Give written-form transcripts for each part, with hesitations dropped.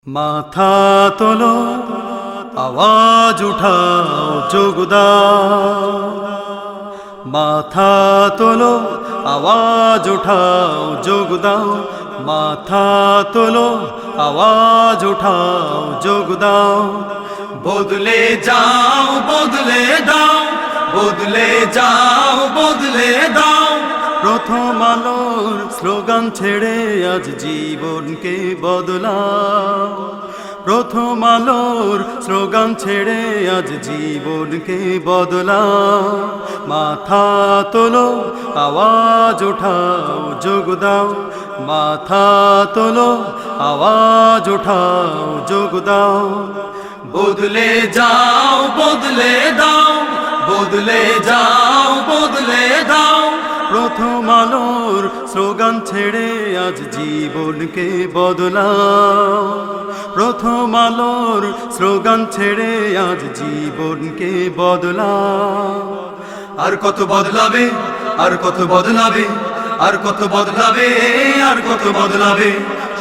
মাথা তোলো, আওয়াজ উঠাও, যোগ দাও। মাথা তোলো, আওয়াজ উঠাও, যোগ দাও। মাথা তোলো, আওয়াজ উঠাও, যোগ দাও। বদলে যাও, বদলে দাও, বদলে যাও, বদলে দাও। প্রথম আলোর স্লোগান ছেড়ে আজ জীবনকে বদলাও। প্রথম আলোর স্লোগান ছেড়ে আজ জীবনকে বদলাও। মাথা তোলো, আওয়াজ উঠাও, যোগ দাও। মাথা তোলো, আওয়াজ উঠাও, যোগ দাও। বদলে যাও, বদলে দাও, বদলে যাও, বদলে দাও। প্রথম আলোর স্লোগান ছেড়ে আজ জীবনকে বদলাও। প্রথম আলোর স্লোগান ছেড়ে আজ জীবনকে বদলাও। আর কত বদলাবে, আর কত বদলাবে, আর কত বদলাবে, আর কত বদলাবে।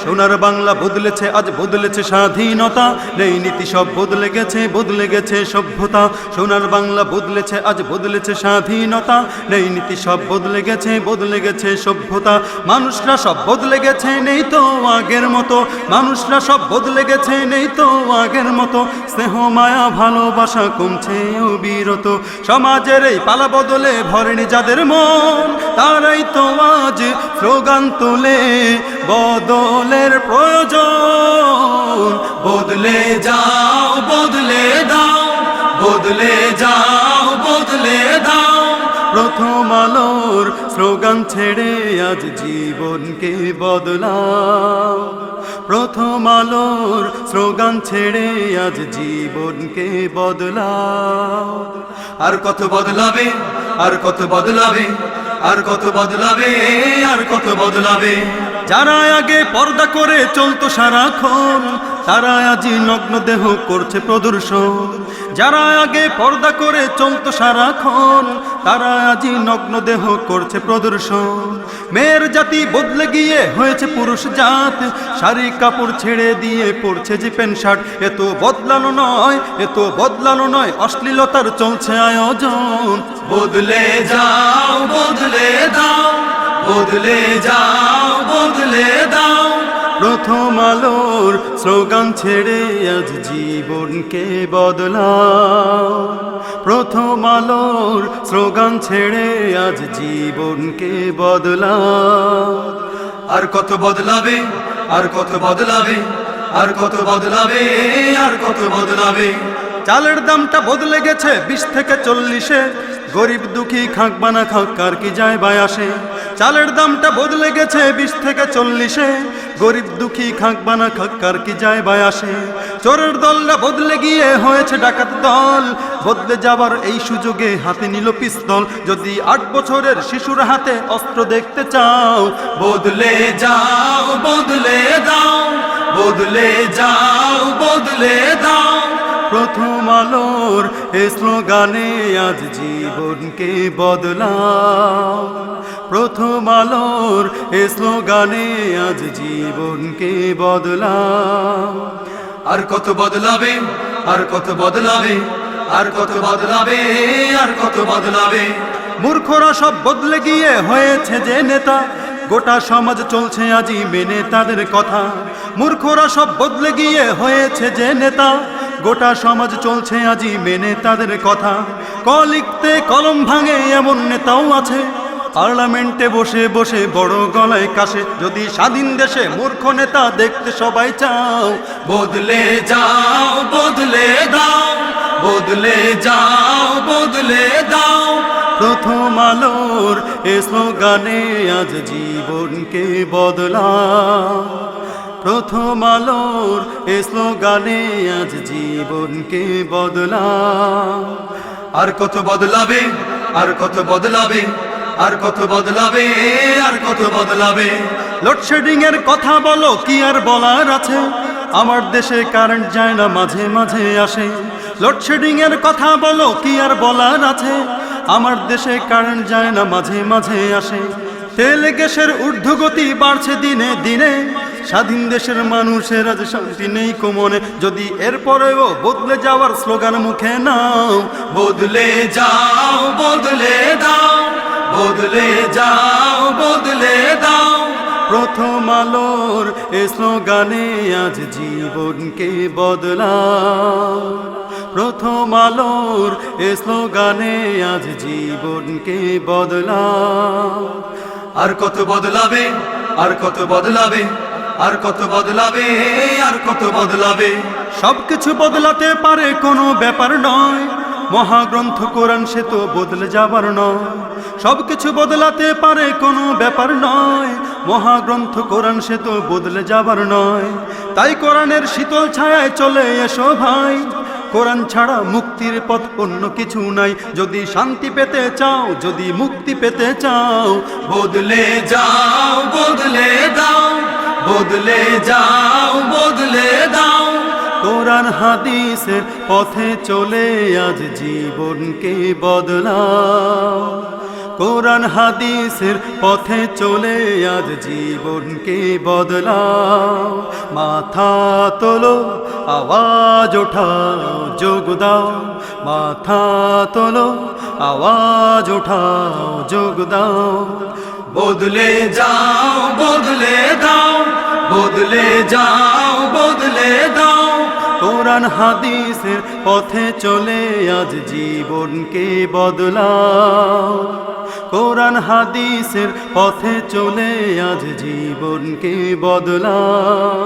সোনার বাংলা বদলেছে, আজ বদলেছে স্বাধীনতা। নেই নীতি, সব বদলে গেছে, বদলে গেছে সভ্যতা। সোনার বাংলা বদলেছে, আজ বদলেছে স্বাধীনতা। নেই নীতি, সব বদলে গেছে, বদলে গেছে সভ্যতা। মানুষরা সব বদলে গেছে, নেই তো আগের মতো। মানুষরা সব বদলে গেছে, নেই তো আগের মতো। স্নেহ মায়া ভালোবাসা কমছে অবিরত। সমাজের এই পালা বদলে ভরেনি যাদের মন, তারাই তো আজ স্লোগান তোলে বদলের প্রয়োজন। বদলে যাও, বদলে দাও, বদলে যাও, বদলে দাও। প্রথম আলোর স্লোগান ছেড়ে আজ জীবনকে বদলাও। প্রথম আলোর স্লোগান ছেড়ে আজ জীবনকে বদলাও। আর কত বদলাবে, আর কত বদলাবে, আর কত বদলাবে, আর কত বদলাবে। যারা আগে পর্দা করে চলতো সারাক্ষণ, তারা আজ নগ্ন দেহ করছে প্রদর্শন। যারা আগে পর্দা করে চলতো সারাক্ষণ, তারা আজ নগ্ন দেহ করছে প্রদর্শন। মেয়ের জাতি বদলে গিয়ে হয়েছে পুরুষ জাত। শাড়ি কাপড় ছেড়ে দিয়ে পড়ছে যে প্যান্ট শার্ট। এত বদলানো নয়, এত বদলানো নয়, অশ্লীলতার চলছে আয়োজন। বদলে যাও, বদলে দাও, বদলে যাও, বদলে দাও। প্রথম আলোর স্লোগান ছেড়ে আজ জীবনকে বদলাও। প্রথম আলোর স্লোগান ছেড়ে আজ জীবনকে বদলাও। আর কত বদলাবে, আর কত বদলাবে, আর কত বদলাবে, আর কত বদলাবে। চালের দামটা বদলে গেছে 20 থেকে 40-এ। গরিব দুঃখী খাক বানা খাক, কার কি যায় বা আসে। চালের দামটা বদলে গেছে 20 থেকে 40-এ। গরিব দুঃখী খাক বানা খাক, কার কি যায় বা আসে। চোরের দলটা বদলে গিয়ে হয়েছে ডাকাত দল। বদলে যাবার এই সুযোগে হাতে নিল পিস্তল। যদি 8 বছরের শিশুর হাতে অস্ত্র দেখতে চাও, বদলে যাও, বদলে দাও, বদলে যাও, বদলে দাও। প্রথম আলোর এ স্লোগানে আজ জীবনকে বদলাও। প্রথম আলোর এ স্লোগানে আজ জীবনকে বদলাও। আর কত বদলাবে, আর কত বদলাবে, আর কত বদলাবে, আর কত বদলাবে। মূর্খরা সব বদলে গিয়ে হয়েছে যে নেতা। গোটা সমাজ চলছে আজি মেনে তাদের কথা। মূর্খরা সব বদলে গিয়ে হয়েছে যে নেতা। গোটা সমাজ চলছে আজি মেনে তাদের কথা। ক লিখতে কলম ভাঙে এমন নেতাও আছে। পার্লামেন্টে বসে বসে বড় গলায় কাশে। যদি স্বাধীন দেশে মূর্খ নেতা দেখতে সবাই চাও, বদলে যাও, বদলে দাও, বদলে যাও, বদলে দাও। প্রথম আলোর এ স্লোগানে আজ জীবনকে বদলাও। প্রথম আলোর এ স্লোগানে আজ জীবনকে বদলাও। আর কত বদলাবে, আর কত বদলাবে, আর কত বদলাবে, আর কত বদলাবে। লোডশেডিং এর কথা বলো, কি আর বলার আছে। আমার দেশে কারেন্ট যায় না, মাঝে মাঝে আসে। লোডশেডিং এর কথা বলো, কি আর বলার আছে। আমার দেশে কারেন্ট যায় না, মাঝে মাঝে আসে। তেল গ্যাসের ঊর্ধ্বগতি বাড়ছে দিনে দিনে। স্বাধীন দেশের মানুষের আজ শান্তি নেই কোমনে, যদি এরপরেও বদলে যাওয়ার স্লোগান মুখে নাও। বদলে যাও, বদলে দাও, বদলে যাও, বদলে দাও। প্রথম আলোর এ স্লোগানে আজ জীবনকে বদলাও। প্রথম আলোর এ স্লোগানে আজ জীবনকে বদলাও। আর কত বদলাবে, আর কত বদলাবে, আর কত বদলাবে, আর কত বদলাবে। সবকিছু বদলাতে পারে কোনো ব্যাপার নয়, মহাগ্রন্থ কোরআন সে তো বদলে যাবার নয়। সবকিছু বদলাতে পারে কোনো ব্যাপার নয়, মহাগ্রন্থ কোরআন সে তো বদলে যাবার নয়। তাই কোরআনের শীতল ছায়ায় চলে এসো ভাই, কোরআন ছাড়া মুক্তির পথ অন্য কিছু নাই। যদি শান্তি পেতে চাও, যদি মুক্তি পেতে চাও, বদলে যাও, বদলে দাও, বদলে যাও, বদলে দাও। কোরআন হাদিসের পথে চলে আজ জীবনকে বদলাও। কোরআন হাদিসের পথে চলে আজ জীবনকে বদলাও। মাথা তোলো, আওয়াজ ওঠাও, যোগ দাও। মাথা তোলো, আওয়াজ ওঠাও, যোগ দাও। বদলে যাও, বদলে দাও, বদলে যাও, বদলে দাও। কোরআন হাদিসের পথে চলে আজ জীবনকে বদলাও। কোরআন হাদিসের পথে চলে আজ জীবনকে বদলাও।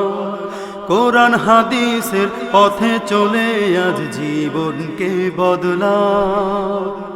কোরআন হাদিসের পথে চলে আজ জীবনকে বদলাও।